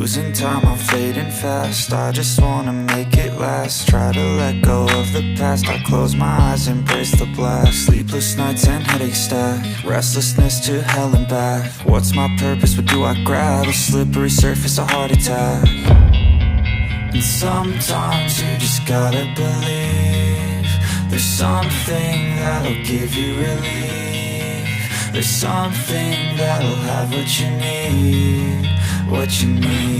Losing time, I'm fading fast. I just wanna make it last. Try to let go of the past. I close my eyes, embrace the blast. Sleepless nights and headache stack. Restlessness to hell and back. What's my purpose, what do I grab? A slippery surface, a heart attack. And sometimes you just gotta believe there's something that'll give you relief. There's something that'll have what you need, what you need.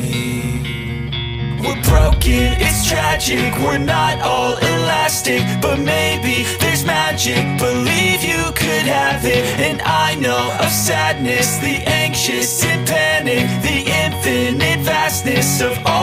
We're broken, it's tragic, we're not all elastic, but maybe there's magic, believe you could have it. And I know of sadness, the anxious and panic, the infinite vastness of all